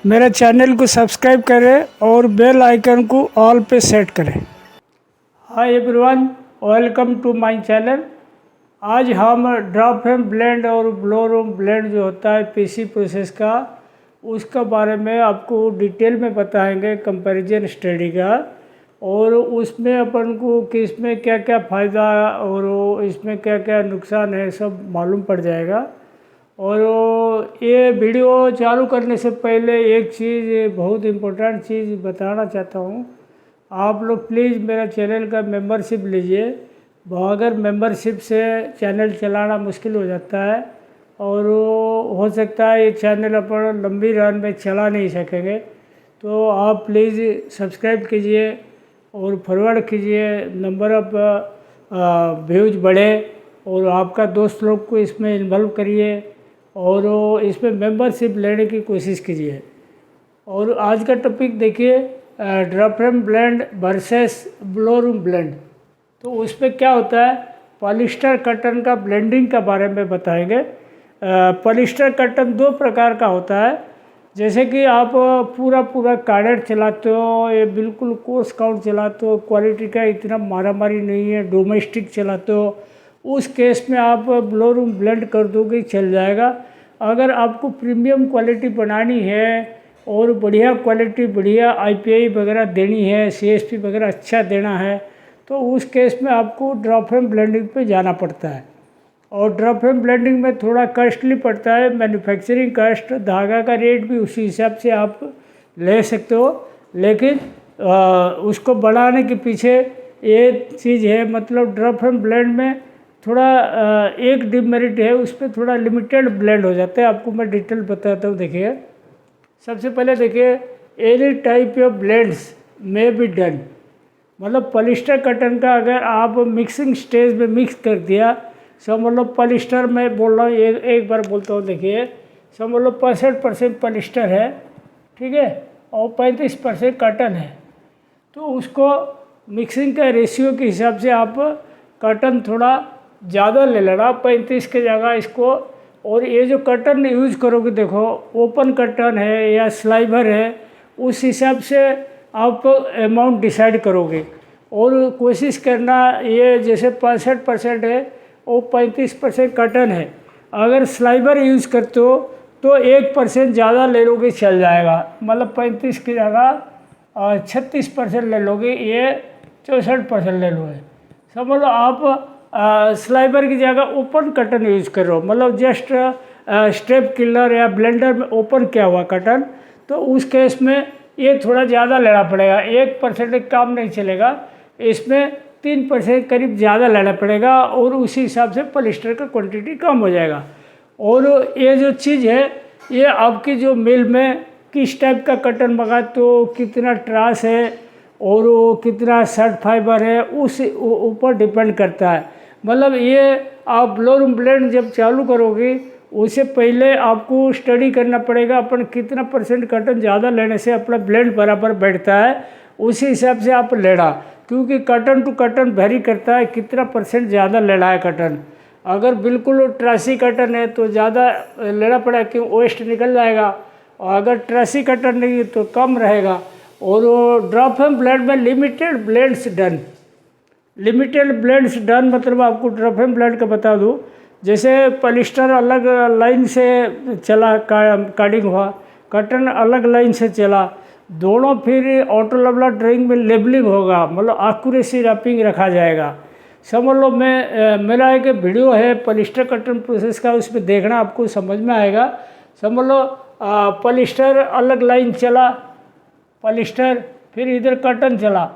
मेरे चैनल को सब्सक्राइब करें और बेल आइकन को ऑल पे सेट करें। Hi everyone, welcome to my channel. आज हम ड्रॉप फ्रेम ब्लेंड और ब्लो रूम ब्लेंड जो होता है पीसी प्रोसेस का, उसका बारे में आपको डिटेल में बताएंगे, कंपैरिजन स्टडी का। और उसमें अपन को किस में क्या क्या फ़ायदा और इसमें क्या क्या नुकसान है सब मालूम पड़ जाएगा। और ये वीडियो चालू करने से पहले एक चीज़, बहुत इम्पोर्टेंट चीज़ बताना चाहता हूँ। आप लोग प्लीज़ मेरा चैनल का मेंबरशिप लीजिए। अगर मेंबरशिप से चैनल चलाना मुश्किल हो जाता है और हो सकता है ये चैनल अपन लंबी रन में चला नहीं सकेंगे, तो आप प्लीज़ सब्सक्राइब कीजिए और फॉरवर्ड कीजिए, नंबर ऑफ व्यूज बढ़े और आपका दोस्त लोग को इसमें इन्वॉल्व करिए और इसमें मेंबरशिप लेने की कोशिश कीजिए। और आज का टॉपिक देखिए, drop frame blend versus blow room blend. तो उसमें क्या होता है, पॉलिस्टर कर्टन का ब्लेंडिंग के बारे में बताएंगे। पॉलिस्टर कर्टन दो प्रकार का होता है। जैसे कि आप पूरा कार्डेड चलाते हो, ये बिल्कुल कोर्स काउंट चलाते हो, क्वालिटी का इतना मारामारी नहीं है, डोमेस्टिक चलाते हो, उस केस में आप ब्लो रूम ब्लेंड कर दोगे, चल जाएगा। अगर आपको प्रीमियम क्वालिटी बनानी है और बढ़िया क्वालिटी, बढ़िया आईपीआई वगैरह देनी है, सीएसपी वगैरह अच्छा देना है, तो उस केस में आपको ड्रॉप फ्रेम ब्लेंडिंग पे जाना पड़ता है। और ड्रॉप फ्रेम ब्लेंडिंग में थोड़ा कॉस्टली पड़ता है, मैन्युफैक्चरिंग कॉस्ट, धागा का रेट भी उसी हिसाब से आप ले सकते हो। लेकिन उसको बढ़ाने के पीछे ये चीज़ है, मतलब ड्रॉप फ्रेम ब्लेंड में थोड़ा एक डिमेरिट है, उस पर थोड़ा लिमिटेड ब्लेंड हो जाता है। आपको मैं डिटेल बताता हूँ। देखिए, सबसे पहले देखिए, any type of blends may be done. मतलब पॉलिस्टर कर्टन का अगर आप मिक्सिंग स्टेज में मिक्स कर दिया, समझ लो पॉलिस्टर में बोल रहा हूँ, एक बार बोलता हूँ। देखिए, समझ लो 65% पॉलिस्टर है, ठीक है, और 35% कर्टन है। तो उसको मिक्सिंग का रेशियो के हिसाब से आप कर्टन थोड़ा ज़्यादा ले लेना, 35 की जगह इसको। और ये जो कर्टन यूज़ करोगे, देखो ओपन कर्टन है या स्लाइबर है, उस हिसाब से आप अमाउंट डिसाइड करोगे। और कोशिश करना, ये जैसे 65% है और 35% कर्टन है, अगर स्लाइबर यूज़ करते हो तो 1% ज़्यादा ले लोगे, चल जाएगा। मतलब 35 की जगह 36% ले लोगे, ये 64% ले लोगे। समझ लो आप स्लाइबर की जगह ओपन कर्टन यूज़ कर रहे हो, मतलब जस्ट स्टेप किलर या ब्लेंडर में ओपन किया हुआ कर्टन, तो उस केस में ये थोड़ा ज़्यादा लेना पड़ेगा। 1% काम नहीं चलेगा, इसमें 3% करीब ज़्यादा लेना पड़ेगा और उसी हिसाब से पॉलिस्टर का क्वांटिटी कम हो जाएगा। और ये जो चीज़ है, ये आपकी जो मिल में किस टाइप का कर्टन मंगाते हो, कितना ट्रास है और वो कितना शर्ट फाइबर है, उस ऊपर डिपेंड करता है। मतलब ये आप ब्लो रूम ब्लेंड जब चालू करोगे, उससे पहले आपको स्टडी करना पड़ेगा अपन कितना % कर्टन ज़्यादा लेने से अपना ब्लेंड बराबर बैठता है, उसी हिसाब से आप लेना। क्योंकि कर्टन टू कर्टन वेरी करता है कितना % ज़्यादा लेना है कर्टन। अगर बिल्कुल ट्रासी कर्टन है तो ज़्यादा लेना पड़ेगा, क्योंकि वेस्ट निकल जाएगा। और अगर ट्रासी कर्टन नहीं है तो कम रहेगा। और ड्रॉप फ्रेम ब्लेंड में limited blends done. Limited blends done मतलब आपको ड्रॉप फ्रेम ब्लेंड का बता दूँ, जैसे पॉलिस्टर अलग लाइन से चला, कार्डिंग हुआ, कर्टन अलग लाइन से चला, दोनों फिर ऑटो लेवलर ड्राइंग में लेबलिंग होगा, मतलब एक्यूरेसी रैपिंग रखा जाएगा। समझ लो, मेरा एक वीडियो है पॉलिस्टर कर्टन प्रोसेस का, उसमें देखना, आपको समझ में आएगा। समझ लो पॉलिस्टर अलग लाइन चला, पॉलिस्टर फिर इधर कर्टन चला,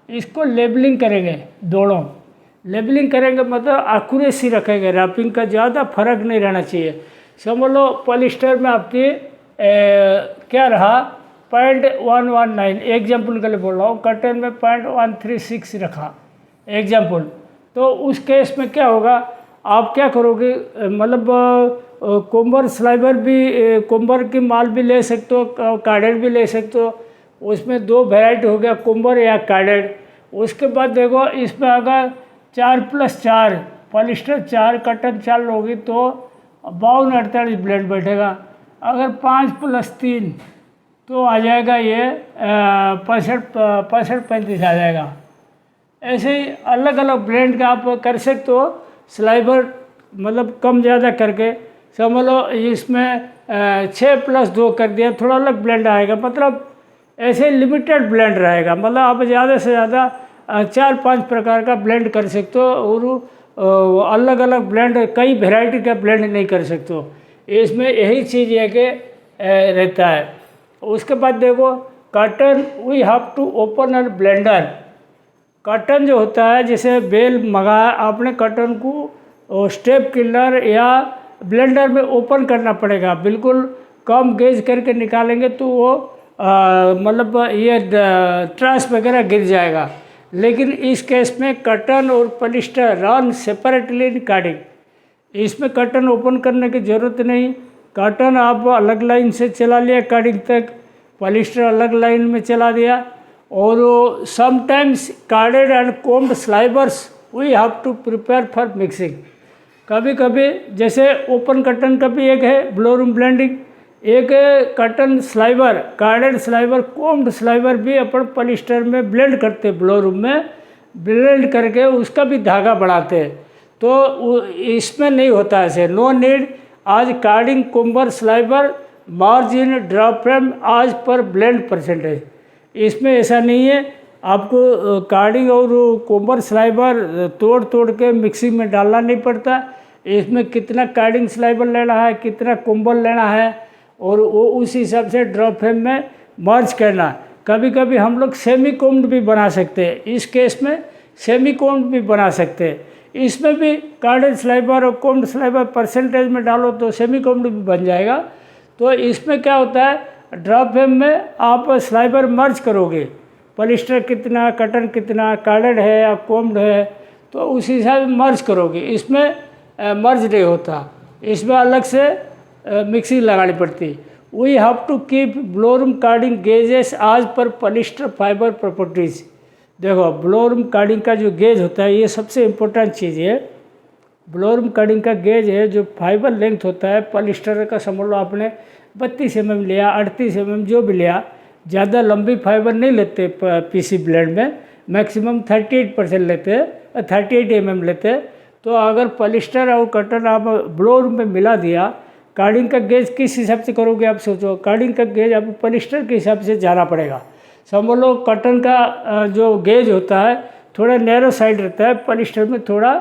इसको लेबलिंग करेंगे, दोनों लेबलिंग करेंगे, मतलब एक्यूरेसी रखेंगे, रैपिंग का ज़्यादा फर्क नहीं रहना चाहिए। समझ लो पॉलिस्टर में आपकी क्या रहा, 0.119 एग्जाम्पल के लिए बोल रहा हूँ, कर्टन में 0.136 रखा एग्जाम्पल। तो उस केस में क्या होगा, आप क्या करोगे, मतलब कोम्बर स्लाइबर भी, कोम्बर की माल भी ले सकते हो, कार्डेड भी ले सकते हो। उसमें दो वेराइटी हो गया, कोम्बर या कार्डेड। उसके बाद देखो, इसमें अगर 4+4 पॉलिस्टर 4 कर्टन 4 लोगी तो 52-48 ब्लेंड बैठेगा। अगर 5+3 तो आ जाएगा ये 65-35 आ जाएगा। ऐसे ही अलग अलग ब्लेंड का आप कर सकते हो, स्लाइबर मतलब कम ज़्यादा करके। समझ लो इसमें 6+2 कर दिया, थोड़ा अलग ब्लेंड आएगा, मतलब ऐसे लिमिटेड ब्लेंड रहेगा। मतलब आप ज़्यादा से ज़्यादा 4-5 प्रकार का ब्लेंड कर सकते हो, और अलग अलग ब्लेंड, कई वैरायटी का ब्लेंड नहीं कर सकते हो। इसमें यही चीज़ है कि रहता है। उसके बाद देखो cotton, we have to open a blender. Cotton जो होता है, जैसे बेल मंगाया आपने, कॉटन को स्टेप किलर या ब्लेंडर में ओपन करना पड़ेगा। बिल्कुल कम गेज करके निकालेंगे तो वो मतलब ये ट्रांस वगैरह गिर जाएगा। लेकिन इस केस में कॉटन और polyester run separately in carding. इसमें कॉटन ओपन करने की ज़रूरत नहीं। कॉटन आप अलग लाइन से चला लिया कार्डिंग तक, पॉलिस्टर अलग लाइन में चला दिया। और sometimes carded and combed slivers we have to prepare for mixing. कभी कभी जैसे ओपन कॉटन का भी एक है ब्लो रूम ब्लेंडिंग, एक cotton sliver, carded sliver, combed sliver भी अपन पॉलिस्टर में ब्लेंड करते, ब्लो रूम में ब्लेंड करके उसका भी धागा बढ़ाते हैं। तो इसमें नहीं होता ऐसे, नो नीड आज carding comber sliver margin drop frame आज पर ब्लेंड परसेंटेज। इसमें ऐसा नहीं है, आपको कार्डिंग और कोम्बर स्लाइबर तोड़ तोड़ के मिक्सिंग में डालना नहीं पड़ता। इसमें कितना कार्डिंग स्लाइबर लेना है, कितना कोम्बर लेना है, और वो उस हिसाब से ड्रॉप फ्रेम में मर्ज करना। कभी कभी हम लोग सेमी कोम्ड भी बना सकते हैं, इस केस में सेमी कोम्ड भी बना सकते हैं। इसमें भी कार्डेड स्लाइबर और कोम्ड स्लाइबर परसेंटेज में डालो तो सेमी कोम्ड भी बन जाएगा। तो इसमें क्या होता है, ड्रॉप फ्रेम में आप स्लाइबर मर्ज करोगे, पॉलिस्टर कितना, कॉटन कितना, कार्डेड है या कोम्ड है, तो उस हिसाब से मर्ज करोगे। इसमें मर्ज नहीं होता, इसमें अलग से मिक्सिंग लगानी पड़ती। We have to keep blow room carding gauges as per polyester fibre properties. देखो ब्लो रूम कार्डिंग का जो गेज होता है, ये सबसे इम्पोर्टेंट चीज़ है। ब्लो रूम कार्डिंग का गेज है जो फाइबर लेंथ होता है पॉलिस्टर का, समझ लो आपने 32 mm लिया, 38 mm जो भी लिया, ज़्यादा लंबी फाइबर नहीं लेते पीसी ब्लेंड में, मैक्सिमम 38% लेते हैं, 38 mm लेते। तो अगर पॉलिस्टर और कॉटन आप ब्लो रूम में मिला दिया, कार्डिंग का गेज किस हिसाब से करोगे आप सोचो। कार्डिंग का गेज आपको पॉलिस्टर के हिसाब से जाना पड़ेगा। समझ लो कॉटन का जो गेज होता है थोड़ा नैरो साइड रहता है, पॉलिस्टर में थोड़ा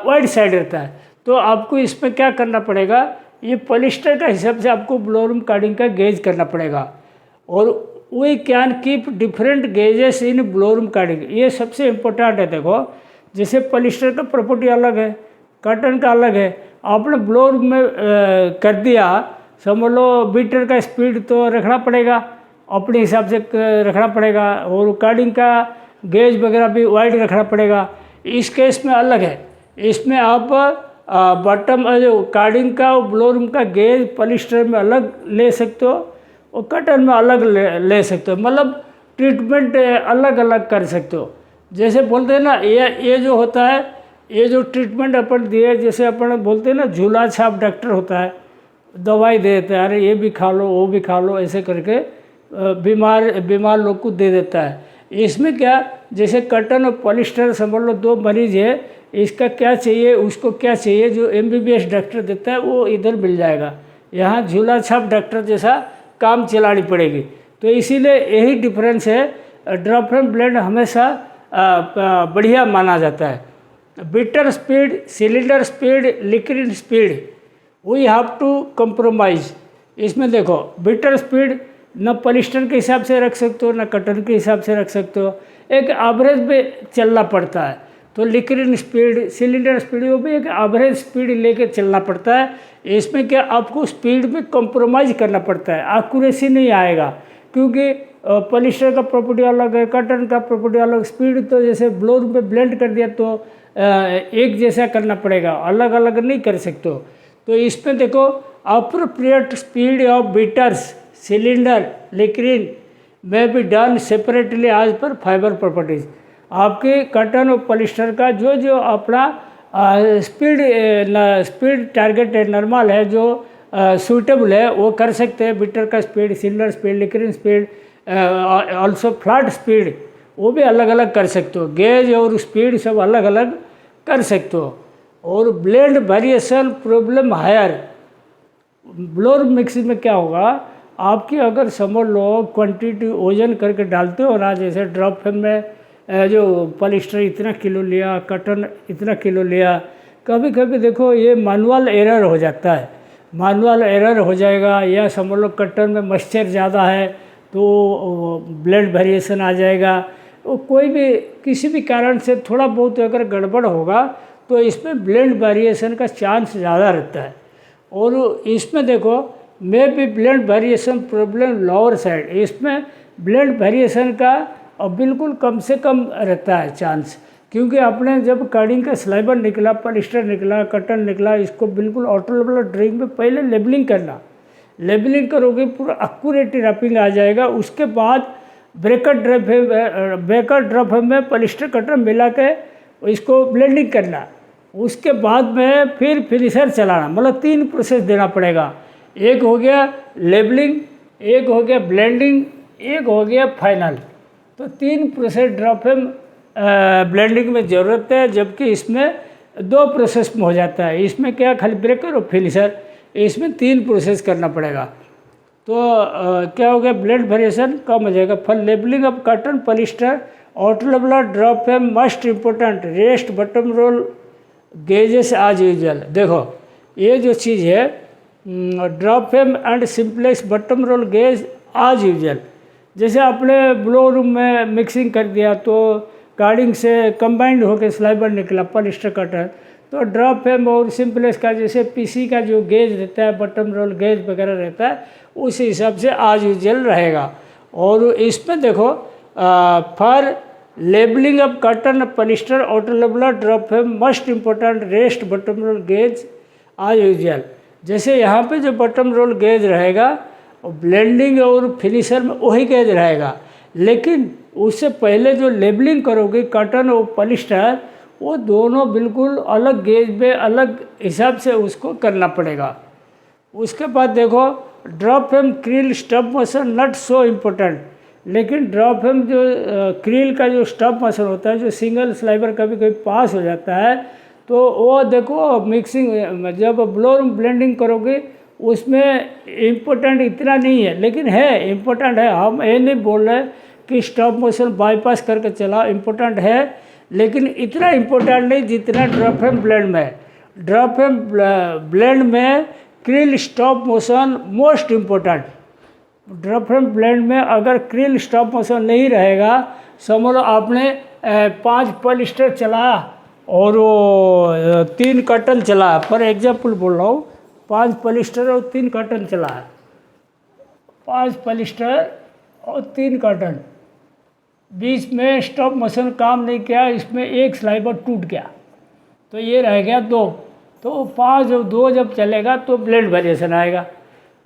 वाइड साइड रहता है। तो आपको इसमें क्या करना पड़ेगा, ये पॉलिस्टर का हिसाब से आपको ब्लो रूम कार्डिंग का गेज करना पड़ेगा। और we can keep different gauges in blow room carding, ये सबसे इम्पोर्टेंट है। देखो जैसे पॉलिस्टर का प्रॉपर्टी अलग है, कॉटन का अलग है, आपने ब्लो रूम में कर दिया, समझ लो बीटर का स्पीड तो रखना पड़ेगा, अपने हिसाब से रखना पड़ेगा, और कार्डिंग का गेज वगैरह भी वाइड रखना पड़ेगा। इस केस में अलग है, इसमें आप बॉटम जो कार्डिंग का और ब्लो रूम का गेज पॉलिस्टर में अलग ले सकते हो और कॉटन में अलग ले सकते हो, मतलब ट्रीटमेंट अलग अलग कर सकते हो। जैसे बोलते हैं ना, ये जो होता है, ये जो ट्रीटमेंट अपन दिए, जैसे अपन बोलते हैं ना झूला छाप डॉक्टर होता है, दवाई दे देता है, अरे ये भी खा लो वो भी खा लो, ऐसे करके बीमार लोग को दे देता है। इसमें क्या, जैसे कॉटन और पॉलिस्टर समझ लो दो मरीज है, इसका क्या चाहिए उसको क्या चाहिए, जो MBBS डॉक्टर देता है वो इधर मिल जाएगा। यहाँ झूला छाप डॉक्टर जैसा काम चलानी पड़ेगी। तो इसीलिए यही डिफरेंस है, ड्रॉप फ्रेम ब्लेंड हमेशा बढ़िया माना जाता है। Beater speed, cylinder speed, liquid speed, we have to compromise. इसमें देखो बिटर स्पीड न पॉलिस्टर के हिसाब से रख सकते हो, न कॉटन के हिसाब से रख सकते हो, एक एवरेज पे चलना पड़ता है। तो लिक्विड स्पीड, सिलेंडर स्पीड, वो भी एक एवरेज स्पीड लेके चलना पड़ता है। इसमें क्या आपको स्पीड में कंप्रोमाइज़ करना पड़ता है, एक्यूरेसी नहीं आएगा, क्योंकि पॉलिस्टर का प्रॉपर्टी अलग है, कॉटन का प्रॉपर्टी अलग। स्पीड तो जैसे ब्लो रूम पे ब्लेंड कर दिया तो एक जैसा करना पड़ेगा, अलग अलग नहीं कर सकते हो। तो इसमें देखो appropriate speed of beaters, cylinder, liquid में be done separately as per fibre properties. आपके कॉटन और पॉलिस्टर का जो अपना स्पीड टारगेट है, नॉर्मल है, जो सूटेबल है वो कर सकते हैं। बिटर का speed, cylinder speed, liquid speed, also flat speed वो भी अलग अलग कर सकते हो। गेज और स्पीड सब अलग अलग कर सकते हो। और blend variation problem higher. Blower mixing में क्या होगा, आपकी अगर समझ लो क्वांटिटी वजन करके डालते हो ना, जैसे ड्रॉप फैन में जो पॉलिस्टर इतना किलो लिया, कॉटन इतना किलो लिया, कभी कभी देखो ये मैनुअल एरर हो जाता है। मैनुअल एरर हो जाएगा, या समझ लो कॉटन में मॉइस्चर ज़्यादा है तो ब्लेंड वेरिएशन आ जाएगा। वो कोई भी किसी भी कारण से थोड़ा बहुत अगर गड़बड़ होगा तो इसमें ब्लेंड वेरिएशन का चांस ज़्यादा रहता है। और इसमें देखो may be blend variation problem lower side, इसमें ब्लेंड वेरिएशन का बिल्कुल कम से कम रहता है चांस, क्योंकि आपने जब कार्डिंग का स्लाइबर निकला, पॉलिस्टर निकला, कॉटन निकला, इसको बिल्कुल ऑटो लेवल ड्राइंग में पहले लेबलिंग करना। लेबलिंग करोगे पूरा एक्यूरेट रैपिंग आ जाएगा। उसके बाद ब्रेकर ड्रॉप में पॉलिस्टर कॉटन मिला के इसको ब्लेंडिंग करना। उसके बाद में फिर फिनिशर चलाना, मतलब 3 प्रोसेस देना पड़ेगा। एक हो गया लेबलिंग, एक हो गया ब्लेंडिंग, एक हो गया फाइनल। तो 3 प्रोसेस ड्रॉप ब्लेंडिंग में ज़रूरत है, जबकि इसमें 2 प्रोसेस में हो जाता है। इसमें क्या खाली ब्रेकर और फिनिशर, इसमें 3 प्रोसेस करना पड़ेगा। तो क्या हो गया, ब्लेंड वेरिएशन कम हो जाएगा। For levelling of cotton polyester auto leveller drop frame must important rest button roll gauges as usual. देखो ये जो चीज़ है drop frame and simplex button roll gauge as usual. जैसे आपने ब्लो रूम में मिक्सिंग कर दिया तो कार्डिंग से कंबाइंड होकर स्लाइबर निकला पॉलिस्टर कॉटन, तो ड्रॉप फैम और सिंपलेक्स का जैसे पीसी का जो गेज रहता है, बटन रोल गेज वगैरह रहता है, उस हिसाब से आज यूजल रहेगा। और इसमें देखो for levelling of cotton polyester auto leveller drop frame must important rest button roll gauge as usual. जैसे यहाँ पे जो बटन रोल गेज रहेगा ब्लेंडिंग और फिनिशर में वही गेज रहेगा, लेकिन उससे पहले जो लेबलिंग करोगे कॉटन और पॉलिस्टर, वो दोनों बिल्कुल अलग गेज में अलग हिसाब से उसको करना पड़ेगा। उसके बाद देखो drop fam krill stop motion not so important, लेकिन ड्रॉप फैम जो क्रील का जो स्टॉप मोशन होता है, जो सिंगल स्लाइबर कभी कभी पास हो जाता है, तो वो देखो मिक्सिंग जब ब्लोअर ब्लेंडिंग करोगे उसमें इम्पोर्टेंट इतना नहीं है, लेकिन है इम्पोर्टेंट है। हम ये नहीं बोल रहे कि स्टॉप मोशन बाईपास करके चला, इम्पोर्टेंट है, लेकिन इतना इम्पोर्टेंट नहीं जितना ड्रॉप फैम ब्लेंड में है। ड्रॉप फैम ब्लेंड में krill stop motion most important. Drop fam blend में अगर क्रील स्टॉप मोशन नहीं रहेगा, समझ लो आपने 5 पॉलिस्टर चला और वो 3 कॉटन चला, फॉर एग्जाम्पल बोल रहा हूँ, 5 पॉलिस्टर और 3 कॉटन चला है, 5 पॉलिस्टर और 3 कॉटन, बीच में स्टॉप मोशन काम नहीं किया, इसमें एक स्लाइबर टूट गया तो ये रह गया 2। तो 5 और 2 जब चलेगा तो ब्लेंड वेरिएशन आएगा।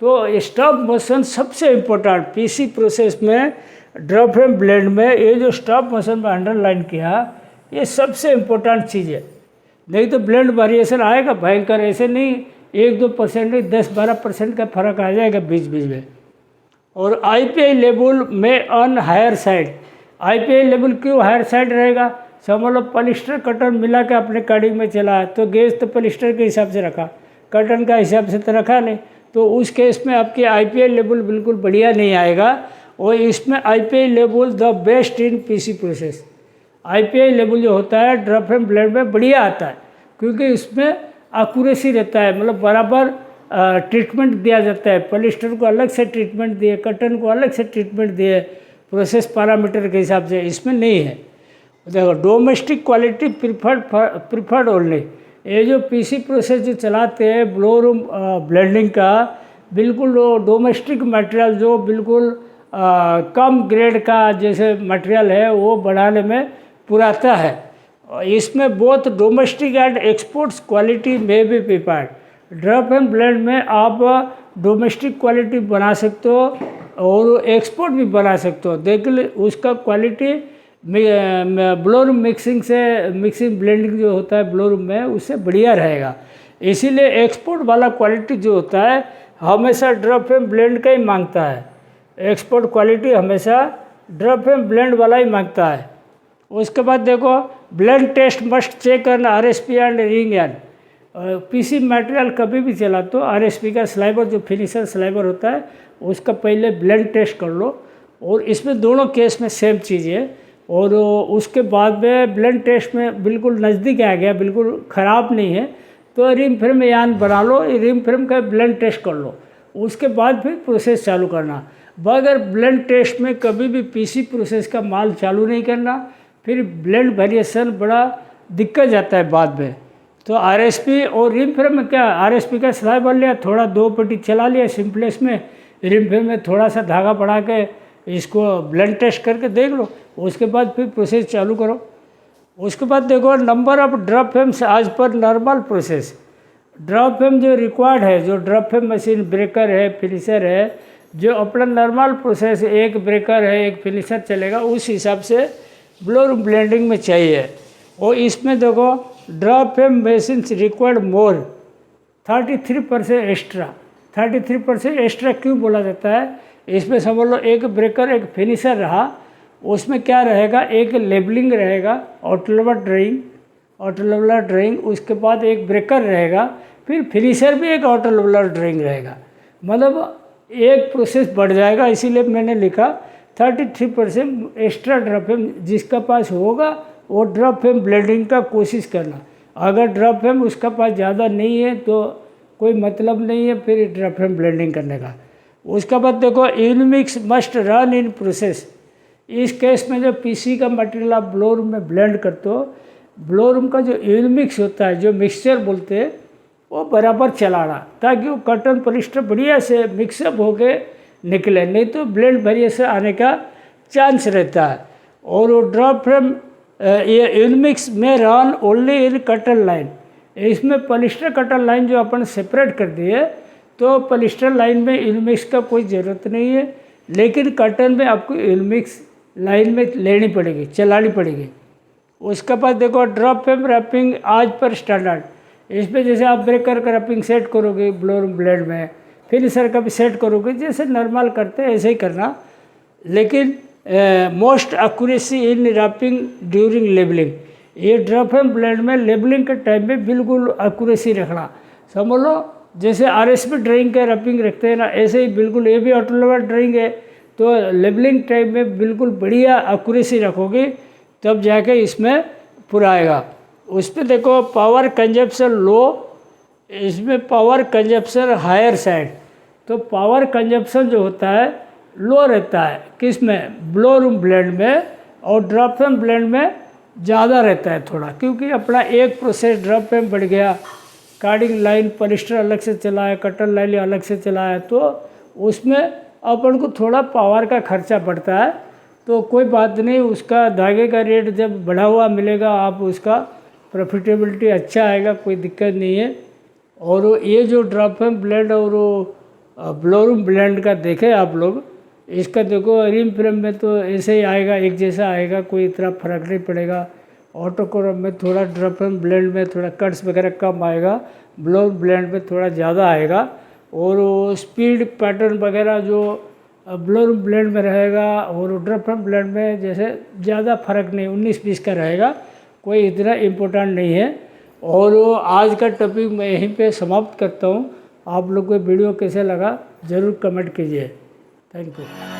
तो स्टॉप मोशन सबसे इम्पोर्टेंट पीसी प्रोसेस में, ड्रॉप फैम ब्लेंड में, ये जो स्टॉप मोशन में अंडरलाइन किया, ये सबसे इम्पोर्टेंट चीज़ है। नहीं तो ब्लेंड वेरिएशन आएगा भयंकर, ऐसे नहीं 1-2% नहीं 10-12% का फर्क आ जाएगा बीच बीच में। और आईपीआई लेवल में on higher side, IPI level क्यों हायर साइड रहेगा, समझ लो पॉलिस्टर कॉटन मिला के अपने कार्डिंग में चला है, तो गेज तो पॉलिस्टर के हिसाब से रखा, कॉटन का हिसाब से तो रखा नहीं, तो उस केस में आपकी आईपीआई लेवल बिल्कुल बढ़िया नहीं आएगा। और इसमें IPI level the best in PC process, IPI level जो होता है ड्रॉप फैम ब्लेंड में बढ़िया आता है, क्योंकि इसमें एक्यूरेसी रहता है, मतलब बराबर ट्रीटमेंट दिया जाता है। पॉलिस्टर को अलग से ट्रीटमेंट दिए, कॉटन को अलग से ट्रीटमेंट दिए प्रोसेस पैरामीटर के हिसाब से, इसमें नहीं है। देखो डोमेस्टिक क्वालिटी प्रिफर्ड ओनली, ये जो पीसी प्रोसेस जो चलाते हैं ब्लोअर ब्लेंडिंग का, बिल्कुल वो डोमेस्टिक मटेरियल जो बिल्कुल कम ग्रेड का जैसे मटेरियल है वो बनाने में पुराता है। इसमें both domestic and exports quality में भी प्रिपेयर्ड। ड्रॉप एंड ब्लेंड में आप डोमेस्टिक क्वालिटी बना सकते हो और एक्सपोर्ट भी बना सकते हो। देख ले उसका क्वालिटी ब्लोअर मिक्सिंग से, मिक्सिंग ब्लेंडिंग जो होता है ब्लोअर में, उससे बढ़िया रहेगा। इसीलिए एक्सपोर्ट वाला क्वालिटी जो होता है हमेशा ड्रॉप फ्रेम ब्लेंड का ही मांगता है। एक्सपोर्ट क्वालिटी हमेशा ड्रॉप फ्रेम ब्लेंड वाला ही मांगता है। उसके बाद देखो blend test must check on RSP and ring and. PC material कभी भी चला तो RSP का स्लाइबर जो फिनिशर स्लाइबर होता है उसका पहले ब्लेंड टेस्ट कर लो, और इसमें दोनों केस में सेम चीज़ है। और उसके बाद में ब्लेंड टेस्ट में बिल्कुल नज़दीक आ गया, बिल्कुल ख़राब नहीं है, तो रिम फ्रेम यान बना लो, रिम फ्रेम का ब्लेंड टेस्ट कर लो, उसके बाद फिर प्रोसेस चालू करना। बगैर ब्लेंड टेस्ट में कभी भी पीसी प्रोसेस का माल चालू नहीं करना, फिर ब्लेंड वेरिएशन बड़ा दिक्कत जाता है बाद में। तो RSP और रिम फ्रेम में क्या, RSP का स्लाइबर लिया, थोड़ा 2 पट्टी चला लिया सिंपलेक्स में, रिम फ्रेम में थोड़ा सा धागा बढ़ा के इसको ब्लेंड टेस्ट करके देख लो, उसके बाद फिर प्रोसेस चालू करो। उसके बाद देखो नंबर ऑफ ड्रॉप फ्रेम्स आज पर नॉर्मल प्रोसेस। ड्रॉप फ्रेम जो रिक्वायर्ड है, जो ड्रॉप फ्रेम मशीन ब्रेकर है, फिनिशर है, जो अपना नॉर्मल प्रोसेस एक ब्रेकर है एक फिनिशर चलेगा, उस हिसाब से ब्लोर ब्लेंडिंग में चाहिए। और इसमें देखो ड्रॉप फ्रेम मशीन रिक्वायर्ड मोर 33% एक्स्ट्रा। 33% एक्स्ट्रा क्यों बोला जाता है, इसमें समझ लो एक ब्रेकर एक फिनिशर रहा, उसमें क्या रहेगा, एक लेबलिंग रहेगा, ऑटो लेवलर ड्राइंग, उसके बाद एक ब्रेकर रहेगा, फिर फिनिशर भी एक ऑटो लेवलर ड्राइंग रहेगा, मतलब एक प्रोसेस बढ़ जाएगा। इसीलिए मैंने लिखा 33% एक्स्ट्रा ड्रॉप फ्रेम जिसका पास होगा वो ड्रॉप फ्रेम ब्लेंडिंग का कोशिश करना। अगर ड्रॉप फ्रेम उसका पास ज़्यादा नहीं है तो कोई मतलब नहीं है फिर ड्रॉप फ्रेम ब्लेंडिंग करने का। उसके बाद देखो यूनिमिक्स मस्ट रन इन प्रोसेस। इस केस में जो पीसी का मटेरियल आप ब्लो रूम में ब्लेंड करते हो, ब्लो रूम का जो यूनिमिक्स होता है, जो मिक्सचर बोलते हैं, वो बराबर चलाना ताकि वो कॉटन पॉलिस्टर बढ़िया से मिक्सअप होके निकले, नहीं तो ब्लेंड वेरिएशन आने का चांस रहता है। और वो ड्रॉप फ्रेम ये यूनिमिक्स में run only in cotton line. इसमें पॉलिस्टर कटन लाइन जो अपन सेपरेट कर दिए, तो पॉलिस्टर लाइन में यूनिमिक्स का कोई ज़रूरत नहीं है, लेकिन कटन में आपको यूनिमिक्स लाइन में लेनी पड़ेगी, चलानी पड़ेगी। उसके बाद देखो ड्रॉप फ्रेम रैपिंग आज पर स्टैंडर्ड। इसमें जैसे आप ब्रेकर का रैपिंग सेट करोगे ब्लोर ब्लेड में, फिनिशर का भी सेट करोगे, जैसे नॉर्मल करते हैं ऐसे ही करना, लेकिन most accuracy in wrapping during labelling. ये ड्रॉप फ्रेम ब्लेड में लेबलिंग के टाइम में बिल्कुल एक्यूरेसी रखना। समझ लो जैसे RSP ड्राइंग का रैपिंग रखते हैं ना, ऐसे ही बिल्कुल ये भी ऑटो लेवल ड्राइंग है, तो लेबलिंग टाइम में बिल्कुल बढ़िया एक्यूरेसी रखोगे तब जाके इसमें पूरा आएगा। उस पर देखो पावर कंजप्शन लो, इसमें पावर कंजप्शन हायर साइड। तो पावर कंजप्शन जो होता है लो रहता है किस में, ब्लो रूम ब्लेंड में, और ड्रॉप फ्रेम ब्लेंड में ज़्यादा रहता है थोड़ा, क्योंकि अपना एक प्रोसेस ड्रॉप फ्रेम बढ़ गया, कार्डिंग लाइन पॉलिस्टर अलग से चला है, कटन लाइन अलग से चला है, तो उसमें अपन को थोड़ा पावर का खर्चा बढ़ता है। तो कोई बात नहीं, उसका धागे का रेट जब बढ़ा हुआ मिलेगा आप उसका प्रॉफिटेबिलिटी अच्छा आएगा, कोई दिक्कत नहीं है। और ये जो ड्रॉप फ्रेम ब्लेंड और ब्लो रूम ब्लेंड का देखे आप लोग, इसका देखो रिम फ्रेम में तो ऐसे ही आएगा, एक जैसा आएगा, कोई इतना फर्क नहीं पड़ेगा। ऑटो कोरम में थोड़ा ड्रॉप फ्रेम ब्लेंड में थोड़ा कट्स वगैरह कम आएगा, ब्लो ब्लेंड में थोड़ा ज़्यादा आएगा। और स्पीड पैटर्न वगैरह जो ब्लो रूम ब्लेंड में रहेगा और ड्रॉप फ्रेम ब्लेंड में जैसे ज़्यादा फर्क नहीं, 19-20 का रहेगा, कोई इतना इम्पोर्टेंट नहीं है। और आज का टॉपिक मैं यहीं पे समाप्त करता हूँ। आप लोग को वीडियो कैसे लगा ज़रूर कमेंट कीजिए। Thank you.